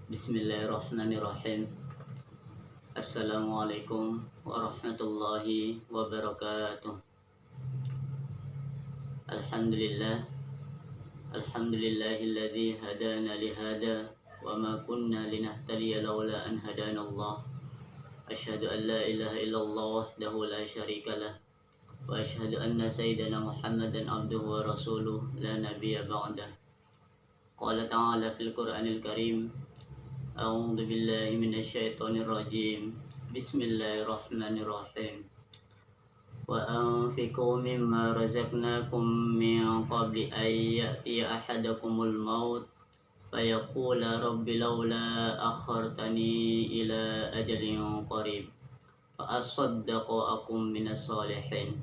Bismillahirrahmanirrahim. Assalamualaikum warahmatullahi wabarakatuh. Alhamdulillah. Alhamdulillahilladzi hadana lihada wa ma kunna linahtadiya laula an hadana Allah. Asyhadu an la ilaha illallah wahdahu la syarikalah wa asyhadu anna sayyidana Muhammadan abduhu wa rasuluh la nabiyya ba'dah. Qala ta'ala fil Qur'anil Karim. A'udzu billahi minasyaitonir rajim. Bismillahirrahmanirrahim. Wa anfiqu mimma razaqnakum min qabli an ya'tiya ahadakumul maut fayaqula rabbi laula akhartani ila ajalin qarib fa asaddaqu akum minas solihin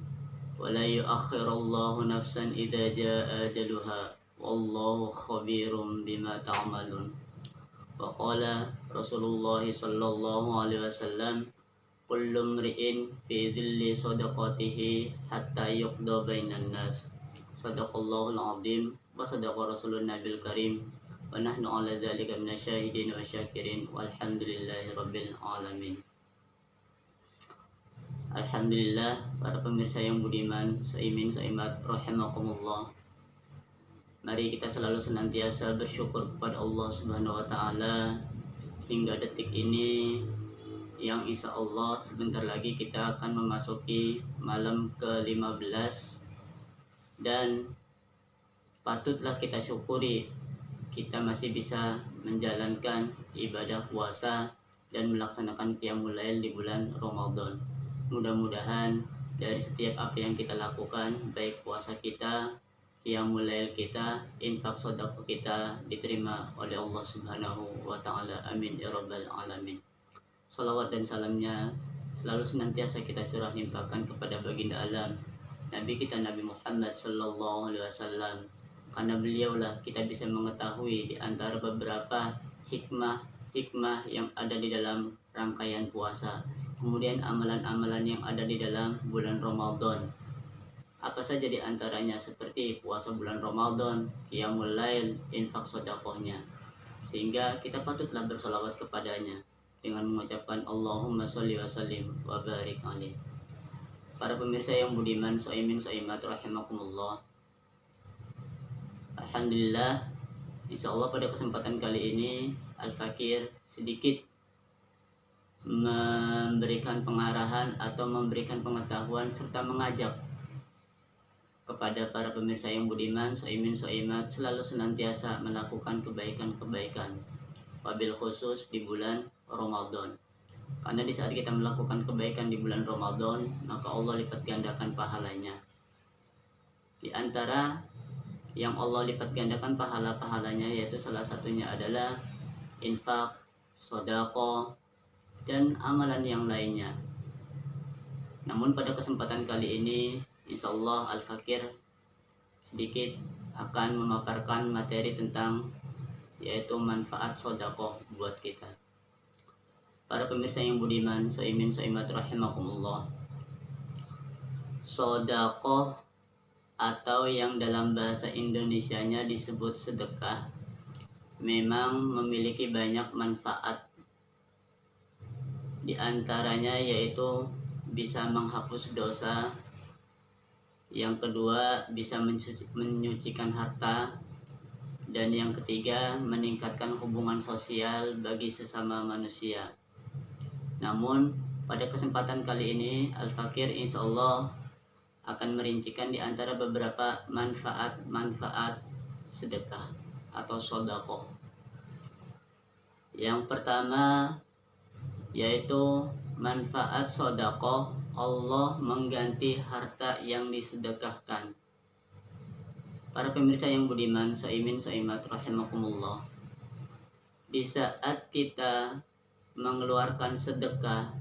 wa la yu'akhkhirullahu nafsan idza jaa ajaluha wallahu khabirum bima ta'malun. Waqala Rasulullah sallallahu alaihi wasallam, kullu mri'in fi dhilli sadaqatihi hatta yuqda bainan nas. Sadaqallahul azim wa sadaqa rasulun nabil karim wa nahnu ala dzalika minasyahidin wa syakirin walhamdulillahi rabbil alamin. Alhamdulillah, para pemirsa yang budiman, saimin saimat rahimakumullah. Mari kita selalu senantiasa bersyukur kepada Allah Subhanahu wa Ta'ala hingga detik ini yang insya Allah sebentar lagi kita akan memasuki malam ke-15, dan patutlah kita syukuri kita masih bisa menjalankan ibadah puasa dan melaksanakan qiyamul lail di bulan Ramadan. Mudah-mudahan dari setiap apa yang kita lakukan, baik puasa kita, qiyamul lail kita, infak sedekah kita diterima oleh Allah Subhanahu wa Ta'ala. Amin ya rabbal alamin. Salawat dan salamnya selalu senantiasa kita curah limpahkan kepada baginda alam Nabi kita Nabi Muhammad sallallahu alaihi wasallam, karena beliaulah kita bisa mengetahui di antara beberapa hikmah yang ada di dalam rangkaian puasa, kemudian amalan-amalan yang ada di dalam bulan Ramadan. Apa saja di antaranya seperti puasa bulan Ramadan, qiyamul lail, infak sedekahnya. Sehingga kita patutlah bersolawat kepadanya dengan mengucapkan Allahumma sholli wa sallim wa barik alaih. Para pemirsa yang budiman, saimin saimat rahimakumullah. Alhamdulillah, insyaallah pada kesempatan kali ini Al-Fakir sedikit memberikan pengarahan atau memberikan pengetahuan serta mengajak kepada para pemirsa yang budiman, saimin saimat, selalu senantiasa melakukan kebaikan-kebaikan, wabil khusus di bulan Ramadan. Karena di saat kita melakukan kebaikan di bulan Ramadan, maka Allah lipat gandakan pahalanya. Di antara yang Allah lipat gandakan pahala-pahalanya yaitu salah satunya adalah infak, sedekah, dan amalan yang lainnya. Namun pada kesempatan kali ini insyaallah Al-Fakir sedikit akan memaparkan materi tentang yaitu manfaat sedekah buat kita. Para pemirsa yang budiman, saimin saimat rahimakumullah. Sedekah atau yang dalam bahasa Indonesianya disebut sedekah memang memiliki banyak manfaat. Di antaranya yaitu bisa menghapus dosa. Yang kedua, bisa menyucikan harta. Dan yang ketiga, meningkatkan hubungan sosial bagi sesama manusia. Namun, pada kesempatan kali ini, Al-Fakir insyaallah akan merincikan di antara beberapa manfaat-manfaat sedekah atau sedekah. Yang pertama, yaitu manfaat sedekah, Allah mengganti harta yang disedekahkan. Para pemirsa yang budiman, saimin saimat rahimakumullah. Di saat kita mengeluarkan sedekah,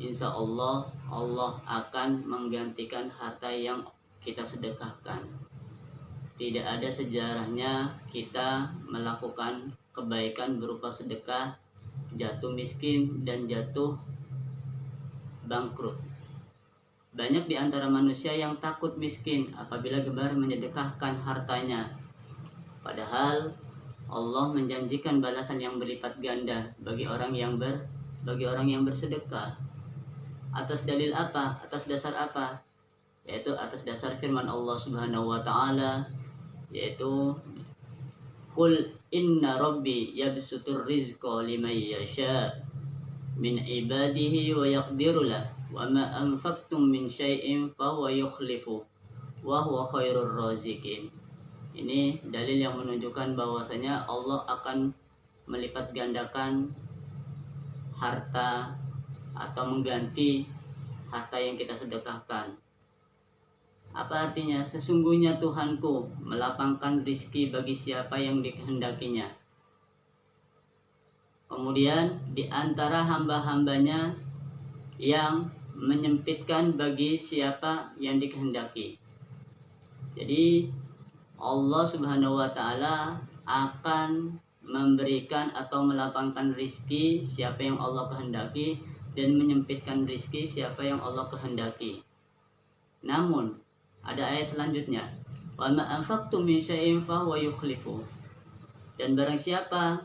insya Allah akan menggantikan harta yang kita sedekahkan. Tidak ada sejarahnya kita melakukan kebaikan berupa sedekah, jatuh miskin dan jatuh bangkrut. Banyak di antara manusia yang takut miskin apabila gemar menyedekahkan hartanya. Padahal Allah menjanjikan balasan yang berlipat ganda bagi orang yang bersedekah. Atas dalil apa? Atas dasar apa? Yaitu atas dasar firman Allah Subhanahu wa taala, yaitu Qul inna rabbi yabsutur rizqa liman yasha min ibadihi wa yaqdiru lah wa ma anfaqtum min syai'in fahuwa yukhlifu wa huwa khairur raziqin. Ini dalil yang menunjukkan bahwasanya Allah akan melipat gandakan harta atau mengganti harta yang kita sedekahkan. Apa artinya? Sesungguhnya Tuhanku melapangkan rizki bagi siapa yang dikehendakinya. Kemudian di antara hamba-hambanya yang menyempitkan bagi siapa yang dikehendaki. Jadi Allah Subhanahu wa taala akan memberikan atau melapangkan rizki siapa yang Allah kehendaki dan menyempitkan rizki siapa yang Allah kehendaki. Namun ada ayat selanjutnya, wa ma anfaqtum min syai'in fahuwa yukhlifu. Dan barang siapa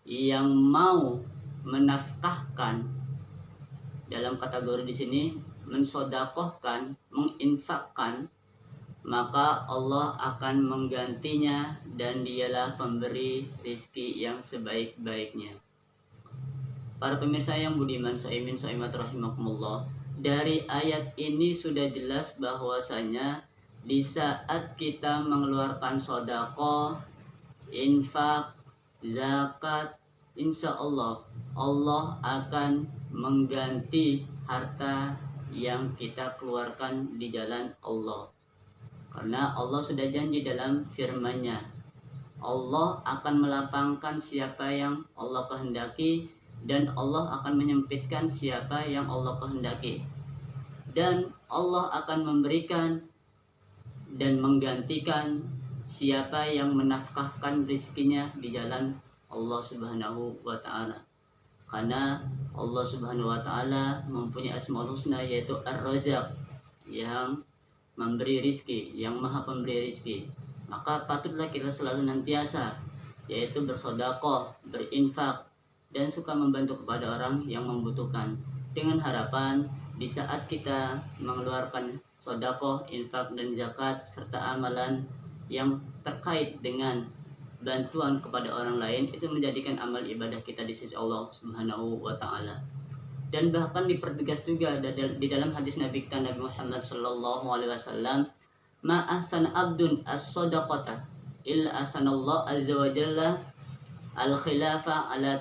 yang mau menafkahkan, dalam kategori di sini mensodakohkan, menginfakkan, maka Allah akan menggantinya dan dialah pemberi rizki yang sebaik-baiknya. Para pemirsa yang budiman, saimin saimat rahimakumullah, dari ayat ini sudah jelas bahwasanya di saat kita mengeluarkan sedekah, infak, zakat, insya Allah akan mengganti harta yang kita keluarkan di jalan Allah. Karena Allah sudah janji dalam firman-Nya, Allah akan melapangkan siapa yang Allah kehendaki dan Allah akan menyempitkan siapa yang Allah kehendaki. Dan Allah akan memberikan dan menggantikan siapa yang menafkahkan rizkinya di jalan Allah Subhanahu wa taala. Karena Allah Subhanahu wa taala mempunyai Asmaul Husna, yaitu Ar-Razzaq, yang memberi rizki, yang maha pemberi rizki. Maka patutlah kita selalu nantiasa, yaitu bersedekah, berinfak, dan suka membantu kepada orang yang membutuhkan, dengan harapan di saat kita mengeluarkan sedekah, infak, dan zakat serta amalan yang terkait dengan bantuan kepada orang lain, itu menjadikan amal ibadah kita di sisi Allah Subhanahu wa taala. Dan bahkan dipertegas juga di dalam hadis Nabi kita, Nabi Muhammad sallallahu alaihi wasallam, ma ahsan abdun as-sadaqata illa ahsanallahu azza wa jalla al-khilafa ala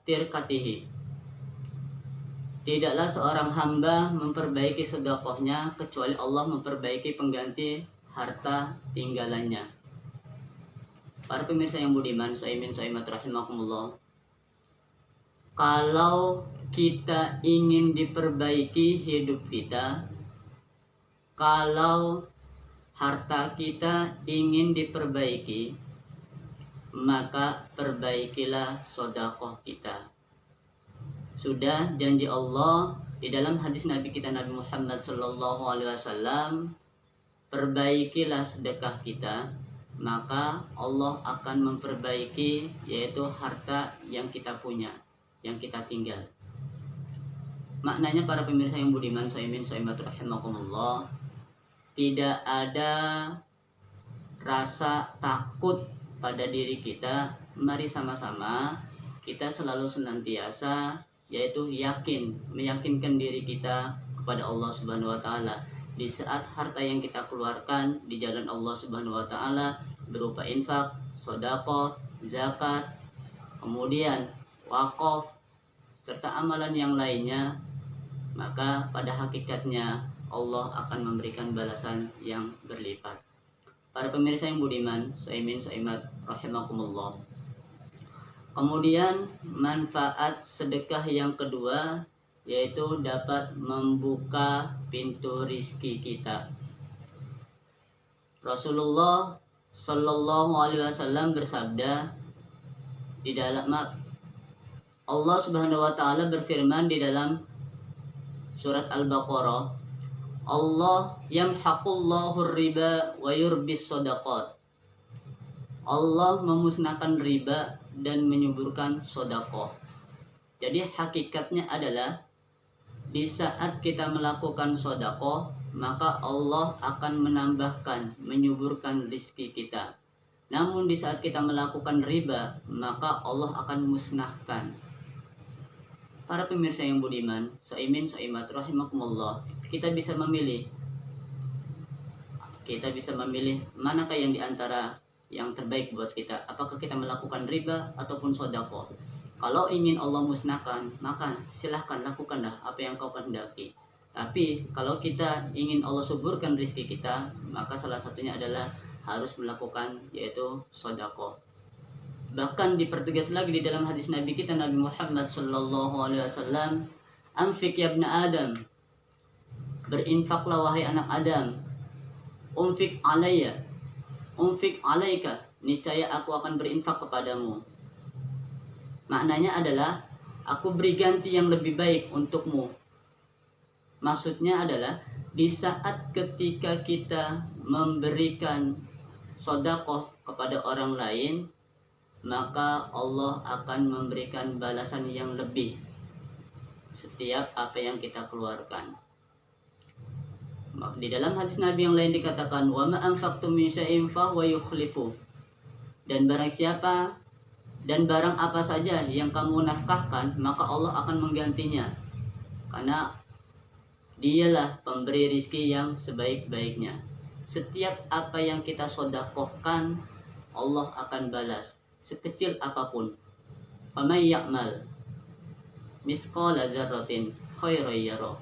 tirkatihi. Tidaklah seorang hamba memperbaiki sedekahnya kecuali Allah memperbaiki pengganti harta tinggalannya. Para pemirsa yang budiman, saimin saimat rahimakumullah, kalau kita ingin diperbaiki hidup kita, kalau harta kita ingin diperbaiki, maka perbaikilah sedekah kita. Sudah janji Allah di dalam hadis Nabi kita, Nabi Muhammad sallallahu alaihi wasallam, perbaikilah sedekah kita, maka Allah akan memperbaiki, yaitu harta yang kita punya, yang kita tinggal. Maknanya para pemirsa yang budiman, saimin saimat rahimakumullah, tidak ada rasa takut pada diri kita. Mari sama-sama kita selalu senantiasa, yaitu meyakinkan diri kita kepada Allah Subhanahu wa taala. Di saat harta yang kita keluarkan di jalan Allah Subhanahu wa taala berupa infak, sedekah, zakat, kemudian wakaf serta amalan yang lainnya, maka pada hakikatnya Allah akan memberikan balasan yang berlipat. Para pemirsa yang budiman, saimin saimat rahimakumullah. Kemudian manfaat sedekah yang kedua, yaitu dapat membuka pintu rizki kita. Rasulullah sallallahu alaihi wasallam bersabda di dalam Allah Subhanahu wa taala berfirman di dalam surat Al-Baqarah, Allah yamhaqullahu riba wa yurbis shadaqat. Allah memusnahkan riba dan menyuburkan sedekah. Jadi hakikatnya adalah di saat kita melakukan sedekah, maka Allah akan menambahkan, menyuburkan rezeki kita. Namun di saat kita melakukan riba, maka Allah akan musnahkan. Para pemirsa yang budiman, soimin soimat rahimakumullah, kita bisa memilih. Kita bisa memilih manakah yang diantara yang terbaik buat kita. Apakah kita melakukan riba ataupun sedekah? Kalau ingin Allah musnahkan, maka silahkan lakukanlah apa yang kau kehendaki. Tapi kalau kita ingin Allah suburkan rezeki kita, maka salah satunya adalah harus melakukan, yaitu sedekah. Bahkan dipertegas lagi di dalam hadis Nabi kita, Nabi Muhammad SAW, "Anfik ya ibna Adam," berinfaklah wahai anak Adam. "Unfik alayya," "unfik alaika," niscaya aku akan berinfak kepadamu. Maknanya adalah aku beri ganti yang lebih baik untukmu. Maksudnya adalah di saat ketika kita memberikan sedekah kepada orang lain, maka Allah akan memberikan balasan yang lebih setiap apa yang kita keluarkan. Di dalam hadis Nabi yang lain dikatakan, "Wa ma anfaqtum min syai'in fa huwa yukhlifu." Dan barang apa saja yang kamu nafkahkan, maka Allah akan menggantinya. Karena Dialah pemberi rizki yang sebaik-baiknya. Setiap apa yang kita sedekahkan, Allah akan balas, sekecil apapun. "Faman ya'mal misqala dzarratin khairan yarah,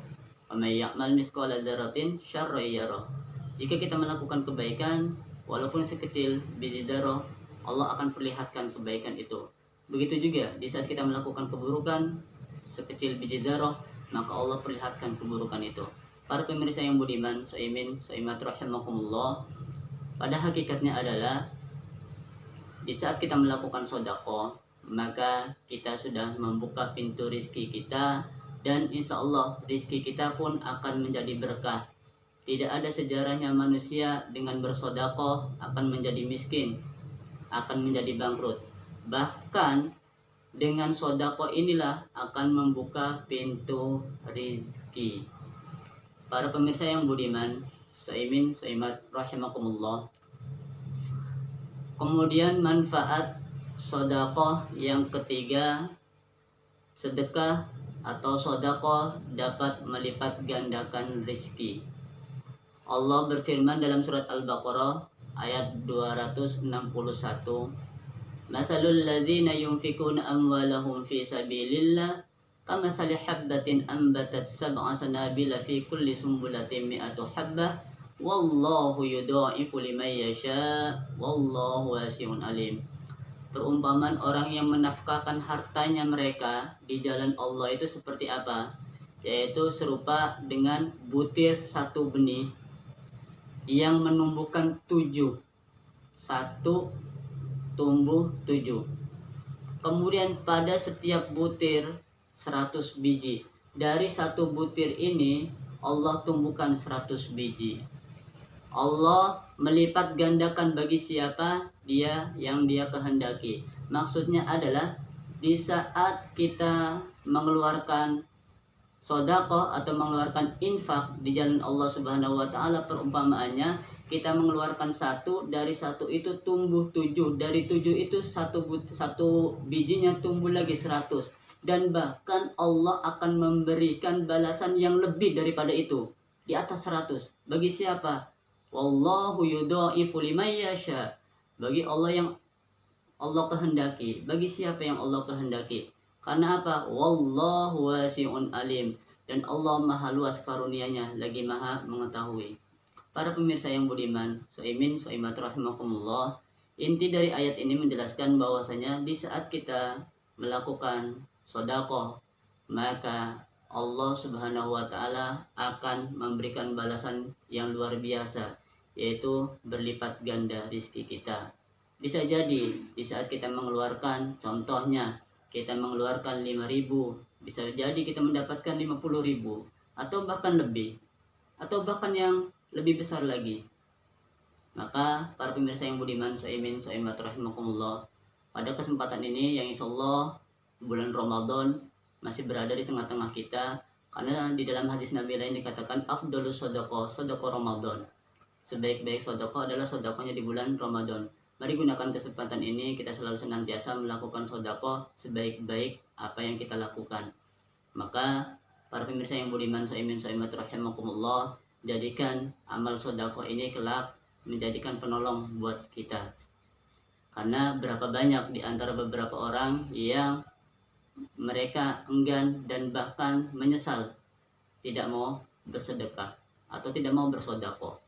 wa may ya'mal misqala dzarratin syarran yarah." Jika kita melakukan kebaikan walaupun sekecil biji darah, Allah akan perlihatkan kebaikan itu. Begitu juga di saat kita melakukan keburukan sekecil biji darah, maka Allah perlihatkan keburukan itu. Para pemirsa yang budiman, soimin soimat rahimakumullah, pada hakikatnya adalah di saat kita melakukan sedekah, maka kita sudah membuka pintu rizki kita, dan insya Allah rizki kita pun akan menjadi berkah. Tidak ada sejarahnya manusia dengan bersedekah akan menjadi miskin, akan menjadi bangkrut. Bahkan dengan sedekah inilah akan membuka pintu rizki. Para pemirsa yang budiman, soimin soimat rahimakumullah, kemudian manfaat sedekah yang ketiga, sedekah atau sedekah dapat melipat gandakan rizki. Allah berfirman dalam surat Al-Baqarah ayat 261, "Masalul ladzina yunfikuna amwalahum fi sabilillah kamasali habbatin ambatat sab'a sanabila fi kulli sumbulatin mi'atu habbah wallahu yudha'ifu liman yasha wallahu wasi'un alim." Perumpamaan orang yang menafkahkan hartanya mereka di jalan Allah itu seperti apa? Yaitu serupa dengan butir satu benih yang menumbuhkan 7. Satu tumbuh 7. Kemudian pada setiap butir 100 biji. Dari satu butir ini Allah tumbuhkan 100 biji. Allah melipat gandakan bagi siapa dia yang dia kehendaki. Maksudnya adalah di saat kita mengeluarkan sedekah atau mengeluarkan infak di jalan Allah Subhanahu wa taala, perumpamaannya kita mengeluarkan satu, dari satu itu tumbuh 7, dari 7 itu satu bijinya tumbuh lagi 100, dan bahkan Allah akan memberikan balasan yang lebih daripada itu, di atas 100. Bagi siapa? Wallahu yudha'ifu liman yasha. Bagi Allah yang Allah kehendaki. Bagi siapa yang Allah kehendaki. Karena apa? Wallahu wasi'un alim. Dan Allah maha luas karunia-Nya, lagi maha mengetahui. Para pemirsa yang budiman, soimin soimat rahimakumullah, inti dari ayat ini menjelaskan bahwasanya di saat kita melakukan sedekah, maka Allah Subhanahu wa taala akan memberikan balasan yang luar biasa, yaitu berlipat ganda rizki kita. Bisa jadi di saat kita mengeluarkan, contohnya kita mengeluarkan 5.000, bisa jadi kita mendapatkan 50.000 atau bahkan lebih, atau bahkan yang lebih besar lagi. Maka para pemirsa yang budiman, saimin, saimat rahimakumullah, pada kesempatan ini yang insyaallah bulan Ramadan masih berada di tengah-tengah kita, karena di dalam hadis Nabi lain dikatakan afdhalus shadaqah, shadaqah Ramadan. Sebaik-baik sedekah adalah sedekahnya di bulan Ramadan. Mari gunakan kesempatan ini, kita selalu senantiasa melakukan sedekah sebaik-baik apa yang kita lakukan. Maka para pemirsa yang budiman, saimin, saimat rahimakumullah, jadikan amal sedekah ini kelak menjadikan penolong buat kita. Karena berapa banyak di antara beberapa orang yang mereka enggan dan bahkan menyesal tidak mau bersedekah atau tidak mau bersedekah.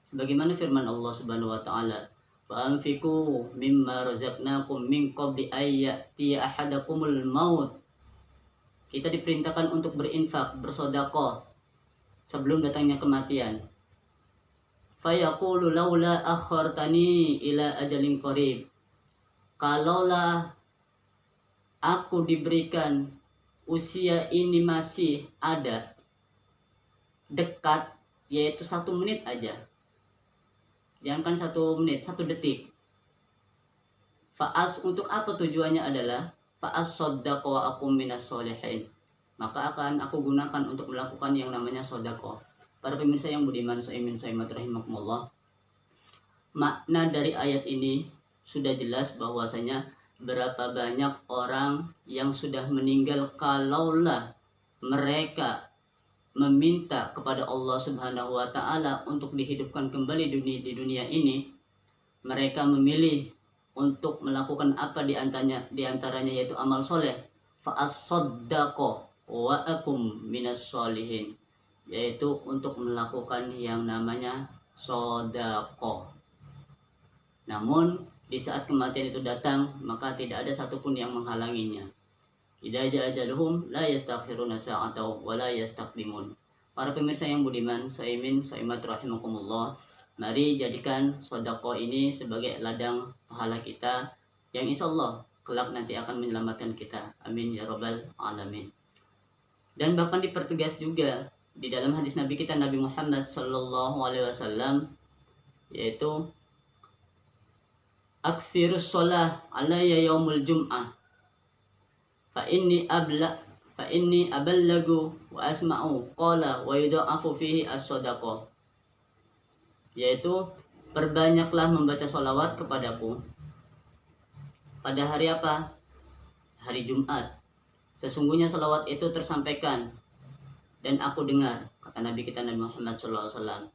Sebagaimana firman Allah Subhanahu wa taala, "Wa anfiqu mimma razaqnakum min qabli ay ya'tiya ahadakumul maut." Kita diperintahkan untuk berinfak, bersedekah sebelum datangnya kematian. Fayaqulu laula akhartani ila ajalin qarib. Kalaulah aku diberikan usia ini masih ada dekat, yaitu 1 menit aja. Jangan 1 menit, 1 detik. Fa'as, untuk apa tujuannya adalah fa'as sodaqa wa akum minas solihin. Maka akan aku gunakan untuk melakukan yang namanya sodaqah. Para pemirsa yang budiman, saimin, saimat rahimakumullah, makna dari ayat ini sudah jelas bahwasanya berapa banyak orang yang sudah meninggal kalaulah mereka meminta kepada Allah Subhanahu wa taala untuk dihidupkan kembali di dunia ini, mereka memilih untuk melakukan apa di antaranya yaitu amal soleh. Fa'as-saddaqa wa akum minas solihin, yaitu untuk melakukan yang namanya sedekah. Namun di saat kematian itu datang, maka tidak ada satupun yang menghalanginya. Idza jaa ajaluhum la yastakhiruna sa'atan wa la yastaqdimun. Para pemirsa yang budiman, saimin, saimat rahimakumullah, mari jadikan sedekah ini sebagai ladang pahala kita yang insyaallah kelak nanti akan menyelamatkan kita. Amin ya rabbal alamin. Dan bahkan dipertegas juga di dalam hadis Nabi kita, Nabi Muhammad sallallahu alaihi wasallam, yaitu aksirus shalah alayya yaumul jum'ah fa inni aballagu wa asma'u qala wa yudha'afu fihi as-sadaqah, yaitu perbanyaklah membaca sholawat kepadaku pada hari apa? Hari Jumat. Sesungguhnya sholawat itu tersampaikan dan aku dengar, kata Nabi kita Nabi Muhammad SAW.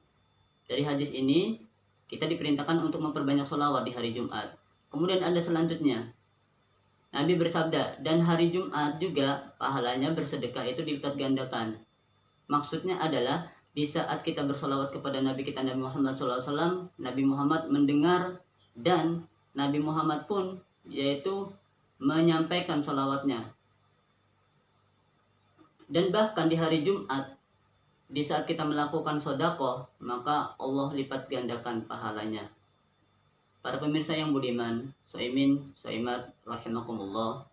Dari hadis ini kita diperintahkan untuk memperbanyak sholawat di hari Jumat. Kemudian ada selanjutnya, Nabi bersabda, dan hari Jumat juga pahalanya bersedekah itu dilipat gandakan. Maksudnya adalah di saat kita bersolawat kepada Nabi kita Nabi Muhammad SAW, Nabi Muhammad mendengar dan Nabi Muhammad pun yaitu menyampaikan solawatnya. Dan bahkan di hari Jumat, di saat kita melakukan sedekah, maka Allah lipat gandakan pahalanya. Para pemirsa yang budiman, saimin, saimat rahimakumullah.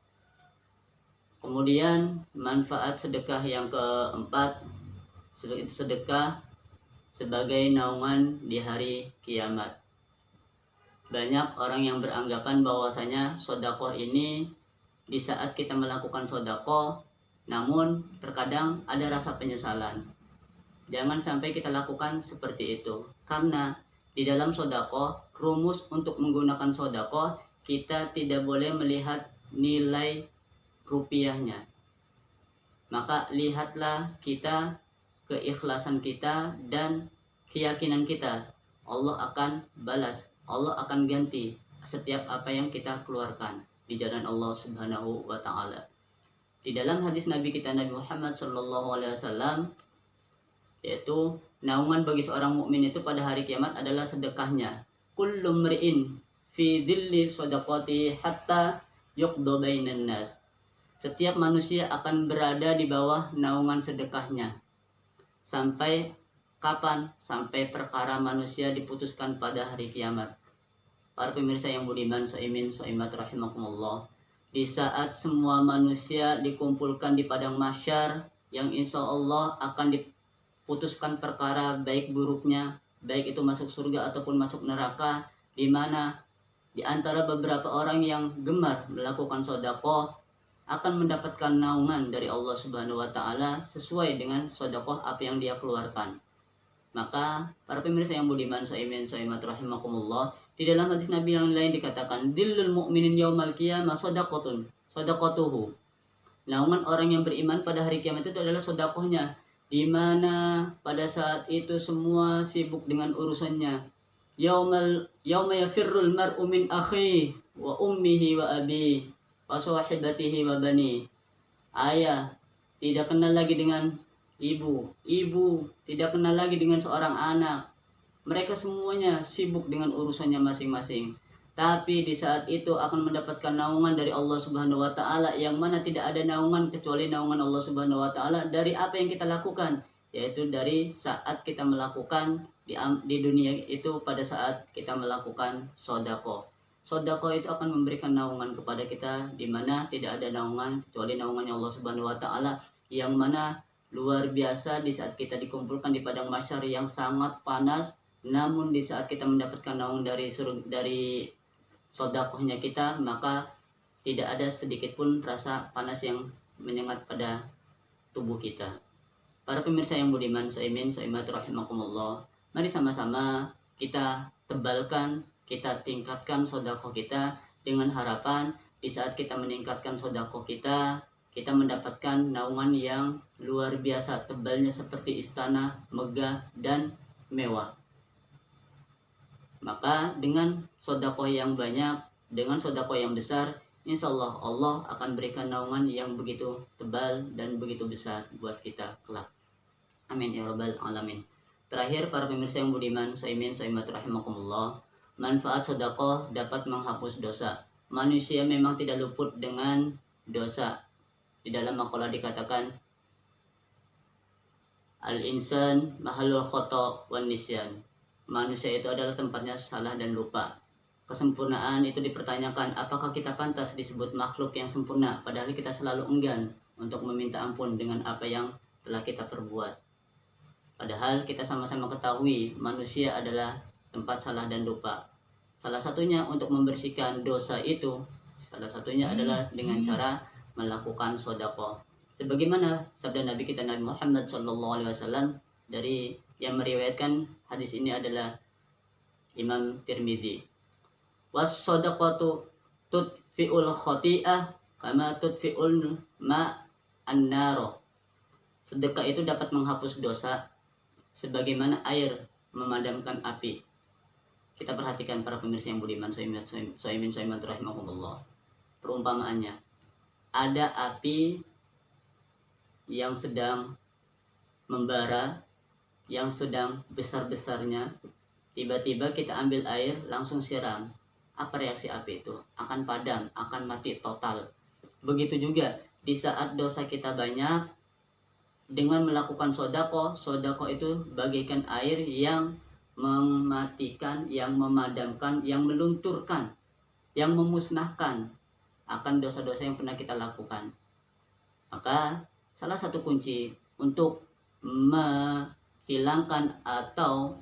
Kemudian manfaat sedekah yang keempat, sedekah sebagai naungan di hari kiamat. Banyak orang yang beranggapan bahwasanya sedekah ini di saat kita melakukan sedekah, namun terkadang ada rasa penyesalan. Jangan sampai kita lakukan seperti itu, karena di dalam sedekah, rumus untuk menggunakan sedekah, kita tidak boleh melihat nilai rupiahnya. Maka lihatlah kita, keikhlasan kita dan keyakinan kita. Allah akan balas, Allah akan ganti setiap apa yang kita keluarkan di jalan Allah Subhanahu wa taala. Di dalam hadis Nabi kita Nabi Muhammad sallallahu alaihi wasallam, yaitu naungan bagi seorang mukmin itu pada hari kiamat adalah sedekahnya. Kullu mri'in fi dhilli shadaqati hatta yuqda bainan nas. Setiap manusia akan berada di bawah naungan sedekahnya. Sampai kapan? Sampai perkara manusia diputuskan pada hari kiamat. Para pemirsa yang budiman, saimin, saimat rahimakumullah, di saat semua manusia dikumpulkan di padang mahsyar yang insya Allah akan diputuskan perkara baik buruknya, baik itu masuk surga ataupun masuk neraka, di mana di antara beberapa orang yang gemar melakukan sedekah akan mendapatkan naungan dari Allah Subhanahu wa taala sesuai dengan sedekah apa yang dia keluarkan. Maka para pemirsa yang budiman saimin saimat rahimakumullah, di dalam hadis Nabi yang lain dikatakan dillul mu'minin yaumal qiyamah shadaqatun sadaqatuhu. Naungan orang yang beriman pada hari kiamat itu adalah sedekahnya, di mana pada saat itu semua sibuk dengan urusannya. Yauma yafirrul mar'u min akhihi wa ummihi wa abi wa sahibatihi wa bani. Ayah tidak kenal lagi dengan ibu tidak kenal lagi dengan seorang anak. Mereka semuanya sibuk dengan urusannya masing-masing. Tapi di saat itu akan mendapatkan naungan dari Allah Subhanahu wa taala, yang mana tidak ada naungan kecuali naungan Allah Subhanahu wa taala dari apa yang kita lakukan, yaitu dari saat kita melakukan di dunia itu, pada saat kita melakukan sedekah. Sedekah itu akan memberikan naungan kepada kita, di mana tidak ada naungan kecuali naungannya Allah Subhanahu wa taala, yang mana luar biasa di saat kita dikumpulkan di padang mahsyar yang sangat panas. Namun di saat kita mendapatkan naungan dari sedekahnya kita, maka tidak ada sedikit pun rasa panas yang menyengat pada tubuh kita. Para pemirsa yang budiman saimin saimat rahimakumullah, mari sama-sama kita tebalkan, kita tingkatkan sedekah kita dengan harapan di saat kita meningkatkan sedekah kita mendapatkan naungan yang luar biasa, tebalnya seperti istana, megah dan mewah. Maka dengan sedekah yang banyak, dengan sedekah yang besar, insya Allah Allah akan berikan naungan yang begitu tebal dan begitu besar buat kita kelak. Amin ya rabbal alamin. Terakhir para pemirsa yang budiman saimin saimat rahimakumullah, manfaat sedekah dapat menghapus dosa. Manusia memang tidak luput dengan dosa. Di dalam makalah dikatakan al-insan mahalul khata' wan nisyan. Manusia itu adalah tempatnya salah dan lupa. Kesempurnaan itu dipertanyakan, apakah kita pantas disebut makhluk yang sempurna, padahal kita selalu enggan untuk meminta ampun dengan apa yang telah kita perbuat. Padahal kita sama-sama ketahui manusia adalah tempat salah dan lupa. Salah satunya untuk membersihkan dosa itu, salah satunya adalah dengan cara melakukan sedekah. Sebagaimana sabda Nabi kita Nabi Muhammad SAW, dari yang meriwayatkan hadis ini adalah Imam Tirmidzi. Was sadaqatu tudfi'ul khati'ah kama tudfi'ul ma'an-nar. Sedekah itu dapat menghapus dosa sebagaimana air memadamkan api. Kita perhatikan para pemirsa yang budiman saimin saimat rahimakumullah. Perumpamaannya, ada api yang sedang membara, yang sedang besar-besarnya, tiba-tiba kita ambil air langsung siram. Apa reaksi api itu? Akan padam, akan mati total. Begitu juga di saat dosa kita banyak, dengan melakukan sedekah itu bagaikan air yang mematikan, yang memadamkan, yang melunturkan, yang memusnahkan akan dosa-dosa yang pernah kita lakukan. Maka salah satu kunci untuk menghilangkan atau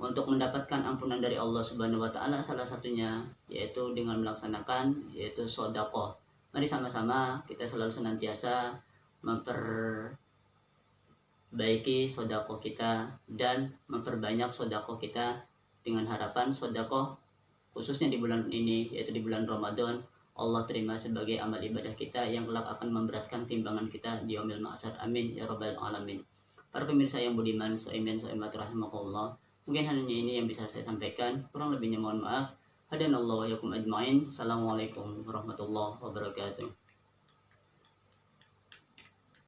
untuk mendapatkan ampunan dari Allah Subhanahu wa taala, salah satunya yaitu dengan melaksanakan yaitu sedekah. Mari sama-sama kita selalu senantiasa memperbaiki sedekah kita dan memperbanyak sedekah kita, dengan harapan sedekah khususnya di bulan ini yaitu di bulan Ramadan Allah terima sebagai amal ibadah kita yang kelak akan memberatkan timbangan kita di yaumil mahsyar. Amin ya rabbal alamin. Para pemirsa yang budiman saimin saimat rahimakumullah, mungkin hanya ini yang bisa saya sampaikan, kurang lebihnya mohon maaf. Hadanallahu wa yakum ajmain. Assalamualaikum warahmatullahi wabarakatuh.